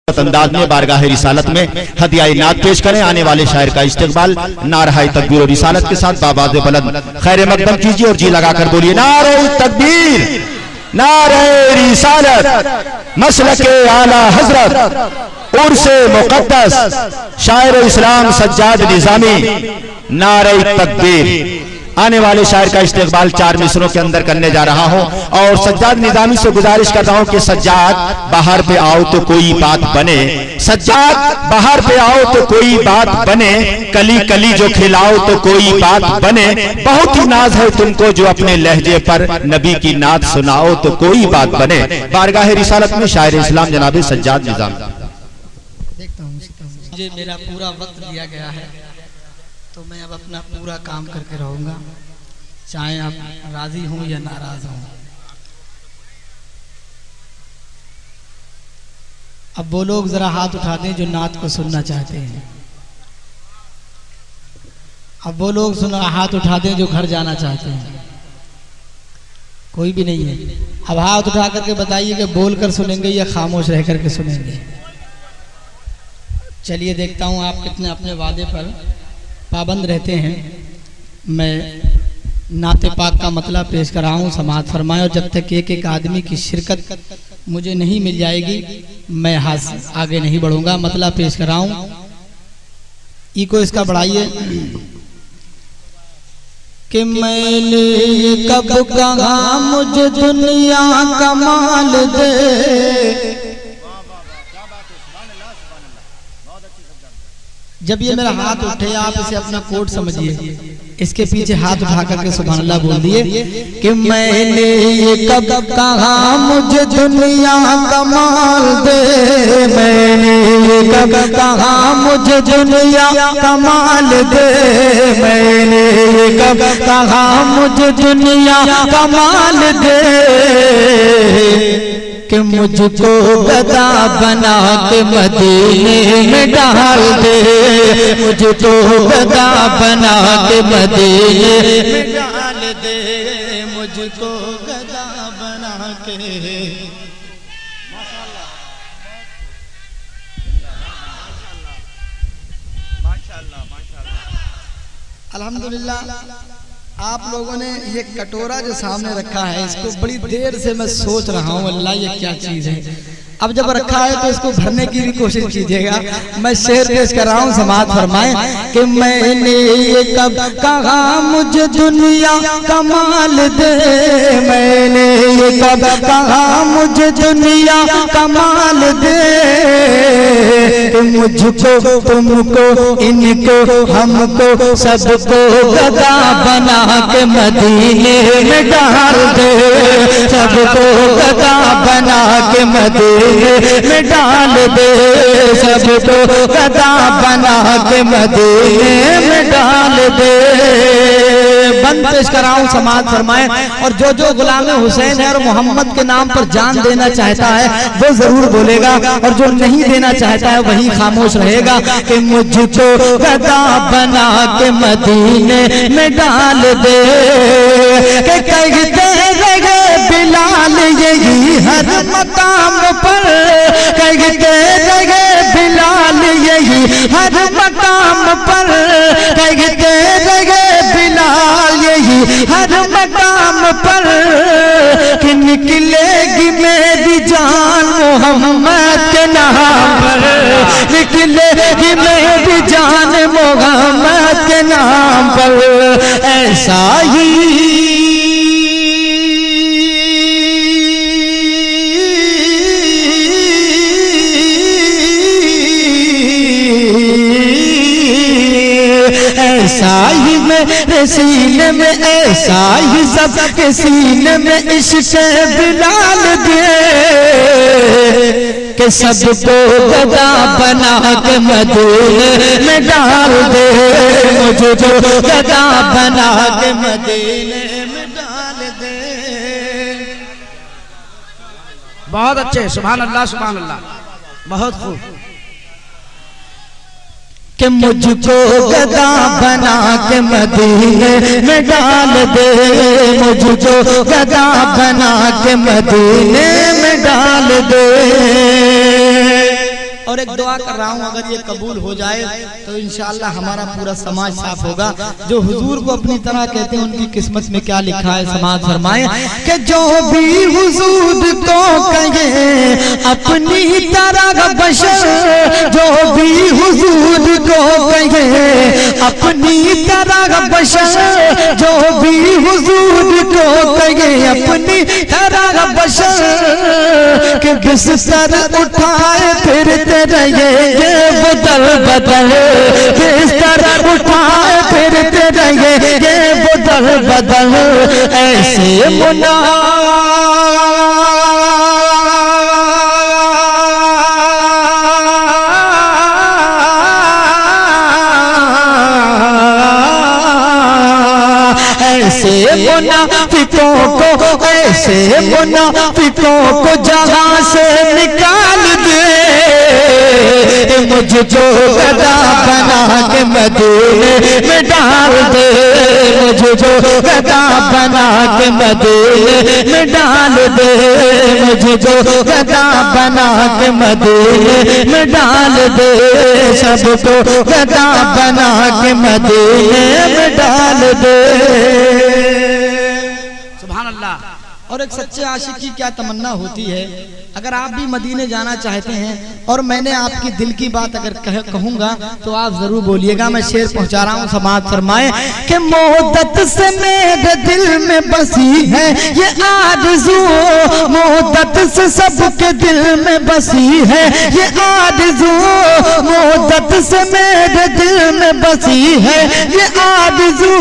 अंदाज में बारगाह रिसालत में हदिया नात पेश करें। आने वाले शायर का इस्तेकबाल नाराए तकबीर और रिसालत के साथ बाबाज़ बुलंद खैर मकदम कीजिए और जी लगाकर बोलिए नारे तकबीर, नारे रिसालत, मसलके आला हजरत, उर्से मुक़द्दस शायर इस्लाम सज्जाद निज़ामी, नारे तकबीर। आने वाले शायर का इस्तेकबाल 4 मिसरों के अंदर करने जा रहा हूं और सज्जाद निज़ामी से गुजारिश करता हूं कि सज्जाद बाहर पे आओ तो कोई बात बने, सज्जाद बाहर पे आओ तो कोई बात बने, कली कली जो खिलाओ तो कोई बात बने, बहुत ही नाज है तुमको जो अपने लहजे पर नबी की नात सुनाओ तो कोई बात बने। बारगाह रिसालत में शायर इस्लाम जनाब सज्जाद निज़ामी। मुझे मेरा पूरा वक्त दिया गया है तो मैं अब अपना पूरा काम करके रहूंगा, चाहे आप राजी हों या नाराज हों। अब वो लोग जरा हाथ उठा दें जो नात को सुनना चाहते हैं। अब वो लोग हाथ उठा दें जो घर जाना चाहते हैं। कोई भी नहीं है। अब हाथ उठा करके बताइए कि बोलकर सुनेंगे या खामोश रह करके सुनेंगे। चलिए देखता हूं आप कितने अपने वादे पर पाबंद रहते हैं। मैं नाते पाक का मतलब पेश कर रहा हूँ, समाअत फरमाएं। और जब तक एक एक आदमी की शिरकत मुझे नहीं मिल जाएगी मैं हाथ आगे नहीं बढ़ूंगा। मतलब पेश कर रहा हूँ, इको इसका बढ़ाइए कि मैंने कब कहा मुझे दुनिया का माल दे। जब ये मेरा हाथ उठे आप इसे अपना कोड समझिए, इसके पीछे हाथ उठा करके सुभान अल्लाह बोल दिए कि मैंने ये कब कहा मुझे दुनिया का माल दे, मैंने ये कब कहा मुझे दुनिया का माल दे, मैंने ये कब कहा मुझे दुनिया का माल दे कि मुझको गदा बना के मदीने में डाल दे, मुझको गदा बना के मदीने में डाल दे, मुझको गदा बना के। अल्हम्दुलिल्लाह आप लोगों ने ये कटोरा जो सामने रखा है इसको बड़ी देर से मैं सोच रहा हूँ अल्लाह ये क्या चीज़ है। अब जब रखा है तो इसको भरने की भी कोशिश कीजिएगा। मैं शेर पेश कर रहा हूँ, समाअत फरमाएं कि मैंने ये कब कहा मुझे दुनिया का माल दे, मैंने ये कब कहा मुझे दुनिया का माल दे, मुझको तुमको इनको हमको सबको गदा बना के मदीने में डाल दे, सबको गदा बना के मदीने में डाल दे, सबको गदा बना के मदीने में डाल दे। बंद पेश कर रहा हूं, समाअत फरमाएं। और जो गुलाम हुसैन है और मोहम्मद के नाम पर जान देना चाहता है वो जरूर बोलेगा, और जो नहीं देना चाहता है वही खामोश रहेगा कि मुझको गदा बना के मदीने में डाल दे। कि कहते रहे बिलाल यही हर मकाम पर, कहते रहे बिलाल यही हर मकाम पर, कहते रहे बिलाल यही हर मकाम पर कि निकलेगी मेरी जान मोहम्मद के नाम पर, निकलेगी मेरी जान मोहम्मद के नाम पर। ऐसा ही ऐसा ही मेरे सीने में, ऐसा ही सबके सीने में इश्क़ बिलाल दे कि सबको गदा बना के मदीने में डाल दे, मुझको गदा बना के मदीने में डाल दे। बहुत अच्छे, सुभान अल्लाह सुभान अल्लाह, बहुत खूब। कि मुझको गदा बना के मदीने में डाल दे, मुझको गदा बना के मदीने में डाल दे। और एक दुआ कर रहा हूँ, अगर ये कबूल हो जाए तो इंशाअल्लाह हमारा पूरा समाज साफ होगा। जो हुजूर को अपनी तरह कहते हैं उनकी किस्मत में क्या लिखा है समाज फरमाए कि जो भी हुजूर को कहे अपनी तरह बशर, जो भी हुजूर को कहे अपनी तरह बशर, जो भी हुजूर को कहे अपनी तरह बशर, कि बिस्तर उठाए फिरते रहे बदल बदल, बिस्तर उठाए फिरते रहे बदल बदल, ऐसे मुना ऐसे मुनाफिकों को, ऐसे मुनाफिकों को जहां से निकाल दे, मुझको गदा बना के मदीने में डाल दे, मुझको गदा बना के मदीने में डाल दे, मुझको गदा बना के मदीने में डाल दे, सबको गदा बना के मदीने में डाल दे। सुभान अल्लाह। और एक सच्चे आशिक की क्या तमन्ना होती है, अगर आप भी मदीने जाना चाहते हैं और मैंने आपकी दिल की बात अगर कहूंगा तो आप जरूर बोलिएगा। मैं शेर पहुंचा रहा हूं, समाज फरमाए कि मोहब्बत से मेरे दिल में बसी है ये आरज़ू, मोहब्बत से सबके दिल में बसी है ये आरज़ू, मोहब्बत से मेरे दिल में बसी है ये आरज़ू,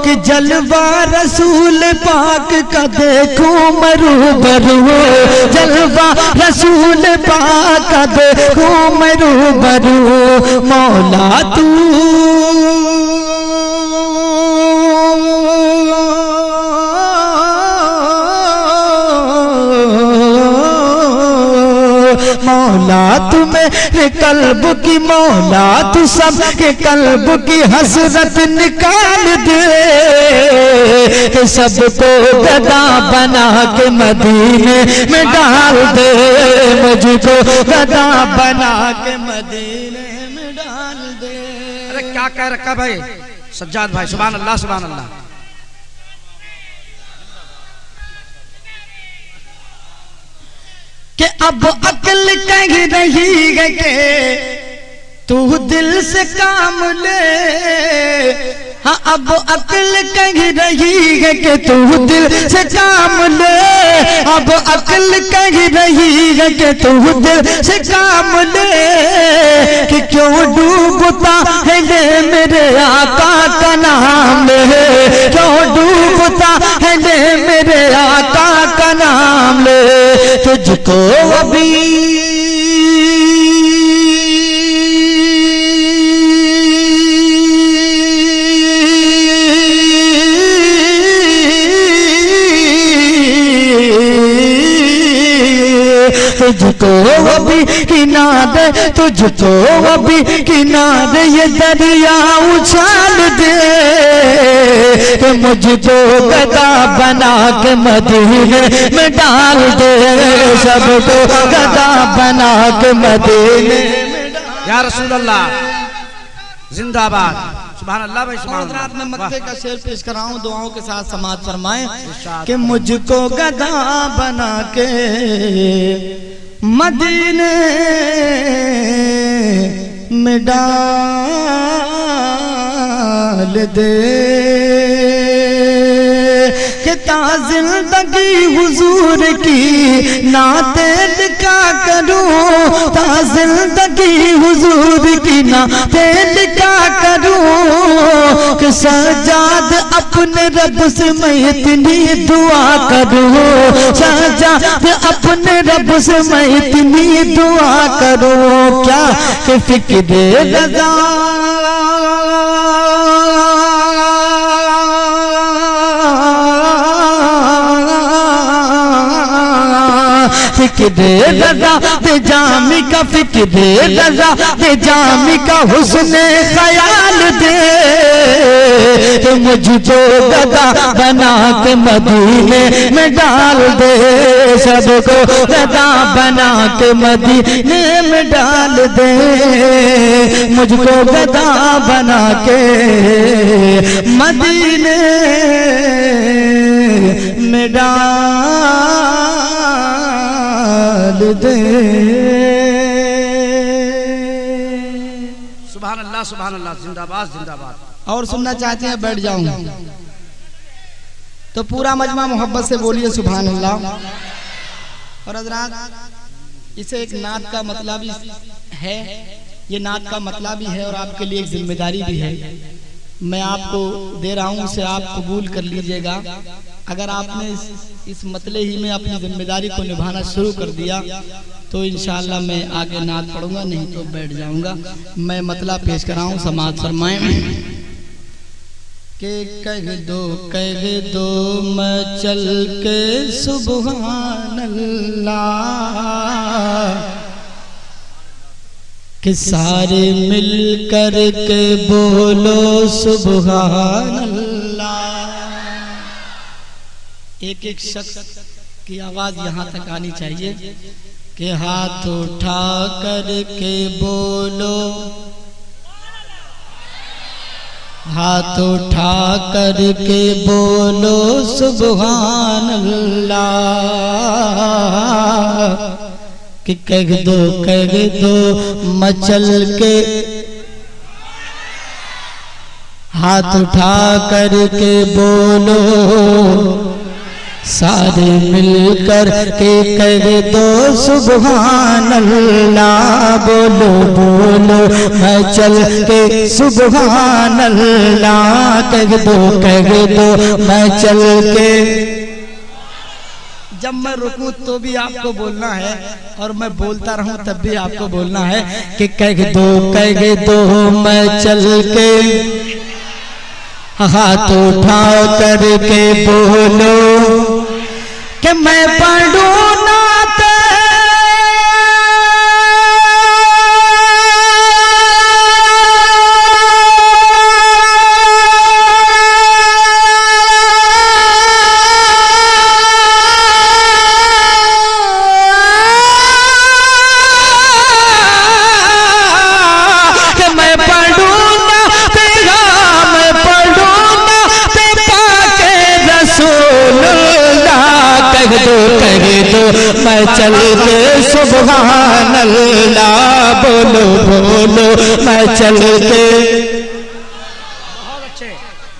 कि जलवा रसूल पाक का देखूं मरू बरू, जलवा रसूल पाक का देखूं मरू बरू, मौला तू मौला तू मेरे कल्ब की, मौला तू सबके कल्ब की हसरत निकाल दे, सबको गदा बना के मदीने में डाल दे, मुझको गदा बना के मदीने में डाल दे। अरे क्या कह रखा भाई सज्जाद भाई, सुभान अल्लाह सुभान अल्लाह। कि अब अक्ल कह रही है कि तू दिल से काम ले, हाँ अब अक्ल कह रही है कि तू दिल से काम ले, अब अक्ल कह रही है कि तू दिल से काम ले, कि क्यों डूबता है ले मेरे आका का नाम ले, क्यों डूबता है ले मेरे आका का नाम ले, तुझको अभी तुझको अभी किनारे, तुझको अभी किनारे ये दरिया उछाल दे, कि मुझको गदा बना के मदीने में डाल दे, सबको गदा बना के मदीने में डाल। या रसूल अल्लाह जिंदाबाद। सुभान अल्लाह भाई सुभान अल्लाह। रात में मक्के का शेर पेश कर रहा हूँ, दुआओं के साथ समाज फरमाएं कि मुझको गदा बना के मदीने में डाल दे, कि जिंदगी हुजूर की नाते लिखा करूं, जिंदगी हुजूर की नाते लिखा करूं, कि सजाद अपने रब से मैं इतनी दुआ करूं, सजाद अपने रब से मैं इतनी दुआ करूं, क्या कि फिक्र रज़ा फिक्र रजा दे जामी का फिक्र रजा दे जामी का हुस्न ख्याल दे मुझको गदा बना के मदीने में डाल दे सबको गदा बना के मदीने में डाल दे मुझको गदा बना के मदीने में डाल दे। सुभान अल्लाह जिंदाबाद जिंदाबाद। और सुनना चाहते हैं बैठ जाऊं तो पूरा मजमा मोहब्बत से बोलिए सुभान अल्लाह। और हज़रात इसे एक नात का मतलब है, ये नात का मतलब भी है और आपके लिए एक जिम्मेदारी भी है। मैं आपको दे रहा हूँ, उसे आप कबूल कर लीजिएगा। अगर आपने इस मतले ही में अपनी जिम्मेदारी को निभाना शुरू कर दिया तो इंशाअल्लाह मैं आगे नात पढ़ूंगा, नहीं तो बैठ जाऊंगा। मैं मतला पेश कर रहा हूँ, समाज फरमाएं के कह दो मैं चल के सुभान अल्लाह कि सारे मिल कर के बोलो सुभान अल्लाह। एक एक शख्स की आवाज यहाँ तक आनी चाहिए कि हाथ उठा कर के बोलो, हाथ उठा कर के बोलो सुभान अल्लाह कि कह दो मचल के, हाथ उठा कर के बोलो सारे मिलकर के कह दो सुभान अल्लाह। बोलो बोलो मैं चल के सुभान अल्लाह कह दो मैं चल के। जब मैं रुकूं तो भी आपको बोलना है और मैं बोलता रहूं तब भी आपको बोलना है कि कह दो मैं चल के, हाथ उठा कर के बोलो कि मैं पढ़ूं नात मैं चल के सुभान अल्लाह। बोलो बोलो मैं चल के। बहुत अच्छे,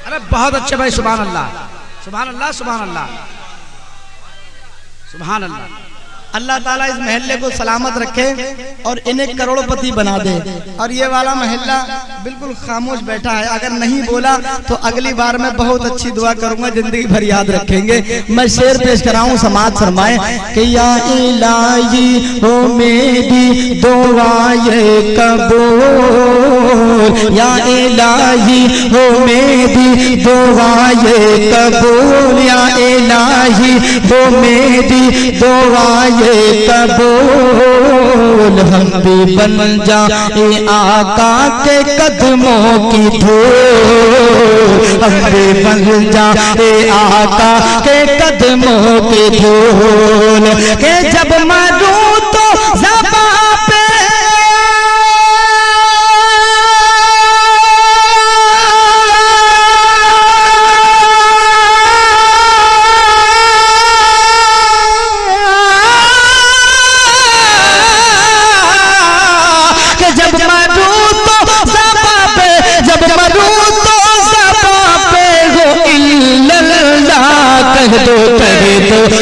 अरे बहुत अच्छे भाई। सुभान अल्लाह सुभान अल्लाह सुभान अल्लाह सुभान अल्लाह। अल्लाह ताला इस महल्ले को सलामत रखे और इन्हें करोड़पति बना दे। और ये वाला महल्ला बिल्कुल खामोश बैठा है, अगर नहीं बोला तो अगली बार मैं बहुत अच्छी दुआ करूंगा, जिंदगी भर याद रखेंगे। मैं शेर पेश कराऊं, समाज फरमाए कि या इलाही हो मेरी दुआ ये कबूल, या इलाही हो मेरी दुआ ये कबूल, या इलाही हो मेरी दुआ ये कबूल। हम भी बन जाए आका के कदमों की धूल, हम भी बन जाए आका के कदमों की धूल। के जब मरूं तो ज़बां पे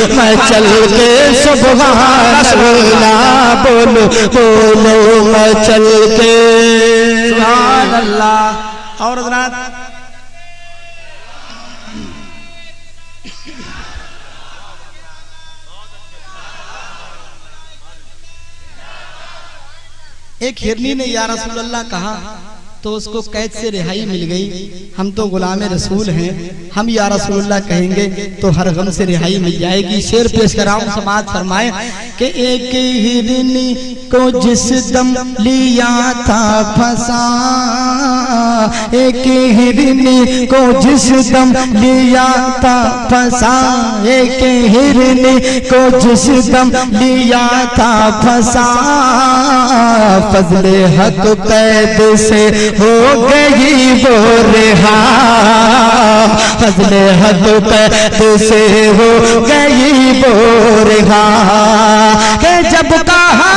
मैं चल के सुभान अल्लाह। बोलो बोलो मैं चल के सुभान अल्लाह। और हज़रात एक हिरनी ने या रसूल अल्लाह कहा तो उसको कैद से रिहाई मिल गई। हम तो गुलाम रसूल हैं, हम या रसूलुल्लाह कहेंगे तो हर गम से रिहाई मिल जाएगी। शेर पेश कराऊं, समाज फरमाए कि एक हिरनी को जिस दम लिया था फंसा, एक हिरनी को जिस दम लिया था फंसा, एक हिरनी को जिस दम लिया था फंसा, फजले हक कैद से हो गई वो रिहा, फजले हक कैद से हो गई वो रिहा। के जब कहा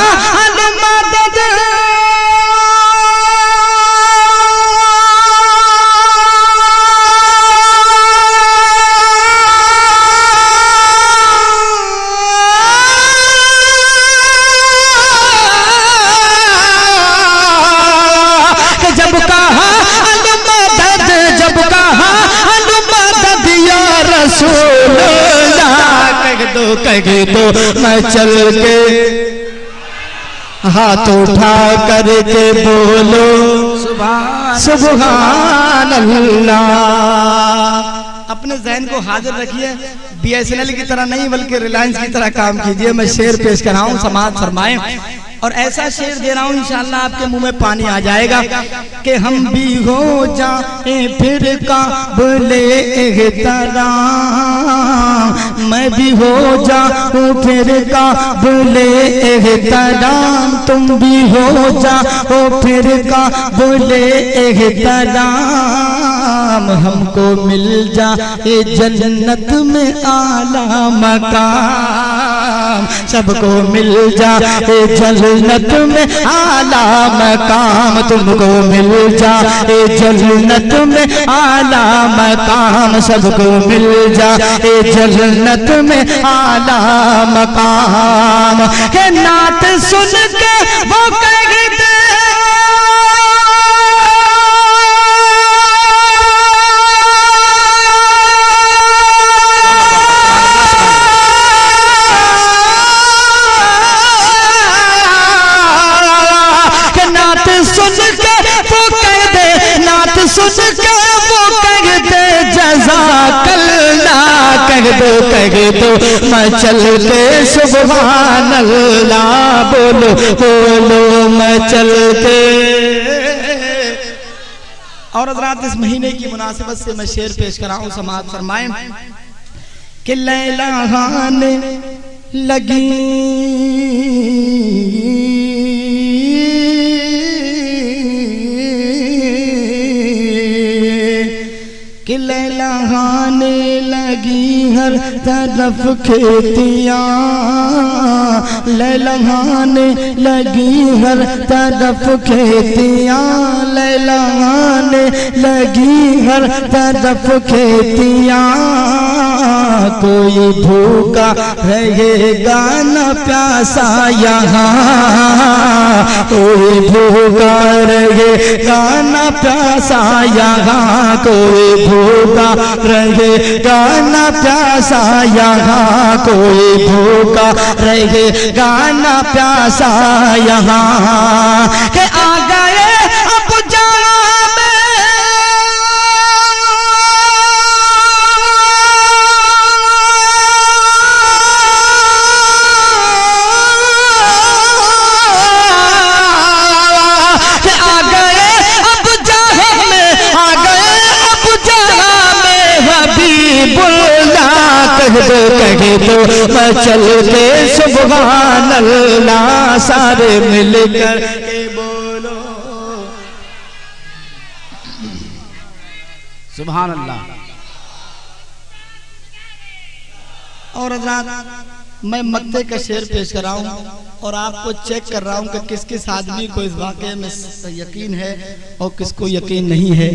कहे तो मैं चल के हाथ उठा करके बोलो सुभान अल्लाह। अपने ज़हन को हाजिर रखिए, BSNL की तरह नहीं बल्कि रिलायंस की तरह काम कीजिए। मैं शेर पेश कर रहा हूँ, समाज फरमाएं। और ऐसा शेर दे रहा हूँ इंशाअल्लाह आपके मुंह में पानी आ जाएगा कि हम भी हो जाए फिर काबिले एहतराम, मैं भी हो जाऊँ फिर काबिले एहतराम, तुम भी हो जाओ फिर काबिले एहतराम, हमको मिल जाए जन्नत में आला मकाम, सबको मिल जाए जन्नत में आला मकाम, तुमको मिल जाए जन्नत में आला मकाम, सबको मिल जाए जन्नत में आला मकाम। के नात सुन के वो कहते कह दो मैं चल के सुभान अल्लाह, बोलो बोलो मैं चल के। और हज़रात इस महीने की मुनासिबत से मैं शेर पेश कराऊं, समाज फरमाएं कि लैला हाने लगी कि लैला हाने लगी हर तरफ खेतियाँ, लैला हाने लगी हर तरफ खेतियाँ, लैला हाने लगी हर तरफ खेतियाँ, कोई भूखा रहेगा न प्यासा यहाँ, कोई भूखा रहेगा न प्यासा यहाँ, कोई भूखा रहेगा न प्यासा यहाँ, कोई भूखा रहेगा न प्यासा यहाँ। के आ गए अब कहे तो मैं चल के सुभान अल्लाह, सारे मिलकर के बोलो सुभान अल्लाह। और हज़रात मैं मक्ते का शेर पेश कर रहा हूँ और आपको चेक कर रहा हूँ कि किस किस आदमी को इस वाक़े में यकीन है और किसको यकीन नहीं है।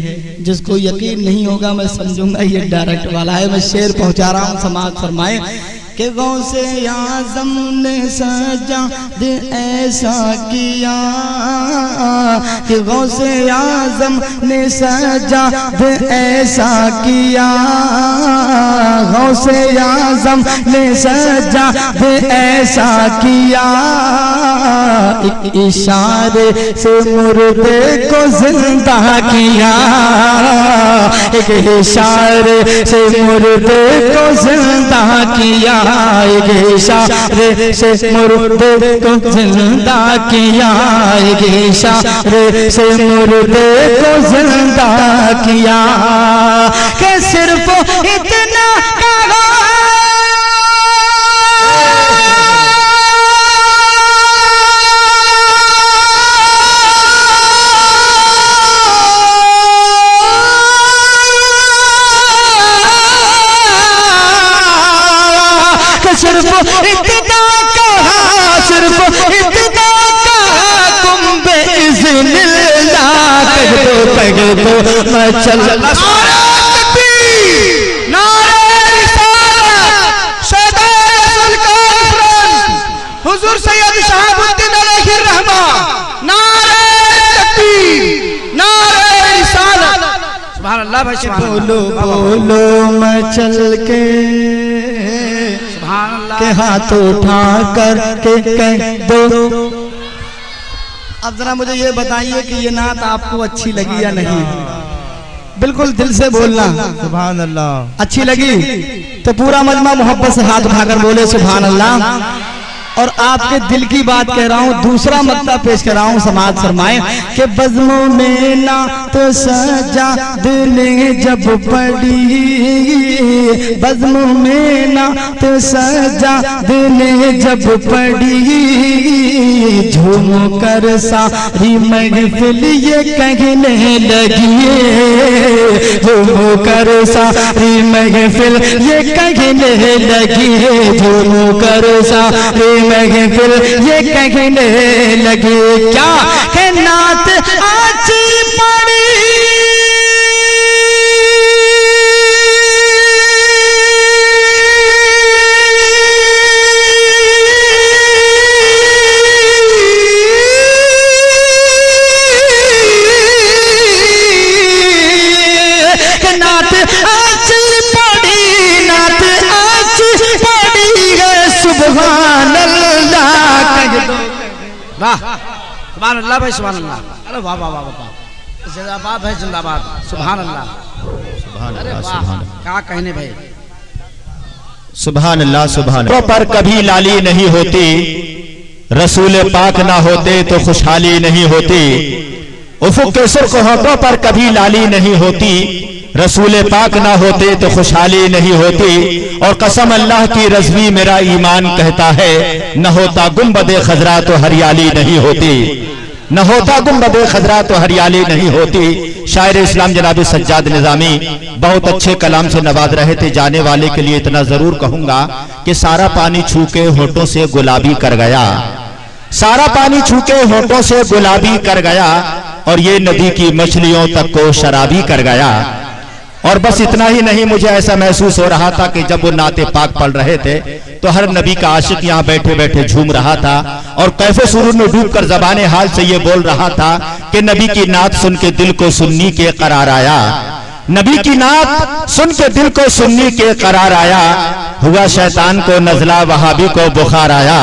जिसको यकीन नहीं होगा मैं समझूंगा ये डायरेक्ट वाला है। मैं शेर पहुँचा रहा हूँ, समाज फरमाए कि गौसे आज़म ने सजाद ऐसा किया, कि गौसे आज़म ने सजाद ऐसा किया, गौसे आज़म ने सजाद ऐसा किया, एक इशारे से मुर्दे को जिंदा किया, एक इशारे से मुर्दे को जिंदा किया, एक इशारे से मुर्दे को जिंदा किया, एक इशारे से मुर्दे को जिंदा किया, कि सिर्फ इतना कहा सिर्फ इतना कहा, सिर्फ इतना कहा, तुम बेइज़्निल्लाह कह दो मैं चल हुजूर सैयद शहाबुद्दीन अलैहि रहमा, नारे तकबीर, नारे रिसालत। सुभान अल्लाह भाई, बोलो बोलो मैं चल के के हाथ उठा कर के कह दो। अब जरा मुझे ये बताइए कि ये नात आपको अच्छी लगी या नहीं? बिल्कुल दिल से बोलना सुभान अल्लाह। अच्छी लगी तो पूरा मजमा मोहब्बत से हाथ उठाकर बोले सुभान अल्लाह। और आपके दिल की बात कह रहा हूँ, दूसरा मक्ता पेश कर रहा हूँ, समाज फरमाए कि बज़्मों में ना तो सजाद ने जब पढ़ी, बज़्मों में ना तो सजाद ने जब पढ़ी, झूम कर सारी महफिल ये कहने लगी, झूम कर सारी महफिल ये कहने लगी, झूम कर सारी महफिल ये कहने लगे क्या कि नात आज पड़ी नात आज पड़ी, नात आज पड़ी है सुभान अल्लाह। वाह सुभान अल्लाह भाई, सुभान अल्लाह। अरे वाह वाह वाह वाह, जिंदाबाद है जिंदाबाद, सुभान अल्लाह, सुभान अरे अल्लाह, वाह सुभान अल्लाह, क्या कहने भाई, सुभान अल्लाह, सुभान अल्लाह। पर कभी लाली नहीं होती, रसूल पाक ना होते तो खुशहाली नहीं होती। उफुक के सुर्ख होठों पर कभी लाली नहीं होती, रसूल पाक ना होते तो खुशहाली नहीं होती। और कसम अल्लाह की रज़वी मेरा ईमान कहता है, न होता गुंबदे खजरा तो हरियाली नहीं होती, न होता गुंबदे खजरा तो हरियाली नहीं होती। शायर इस्लाम जनाब सज्जाद निज़ामी बहुत अच्छे कलाम से नवाज रहे थे। जाने वाले के लिए इतना जरूर कहूंगा कि सारा पानी छू के होठों से गुलाबी कर गया, सारा पानी छू के होठों से गुलाबी कर गया, और ये नदी की मछलियों तक को शराबी कर गया। और बस इतना ही नहीं, मुझे ऐसा महसूस हो रहा था कि जब वो नाते पाक पढ़ रहे थे तो हर नबी का आशिक यहाँ बैठे बैठे झूम रहा था और कैफे सुरूर में डूबकर ज़बाने हाल से ये बोल रहा था कि नबी की नात सुन के दिल को सुन्नी के करार आया, नबी की नात सुन के दिल को सुन्नी के करार आया। हुआ शैतान को नज़ला, वहाबी को बुखार आया।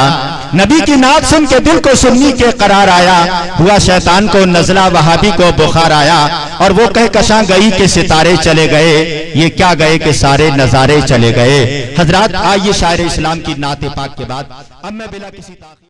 नबी की नात सुन के दिल को सुन्नी के करार आया, हुआ शैतान को नज़ला, वहाबी को बुखार आया। और वो कह कशां गई के सितारे चले गए, ये क्या गए कि सारे नजारे चले गए। हजरात आइए शायर इस्लाम की नाते पाक के बाद अब मैं बिला किसी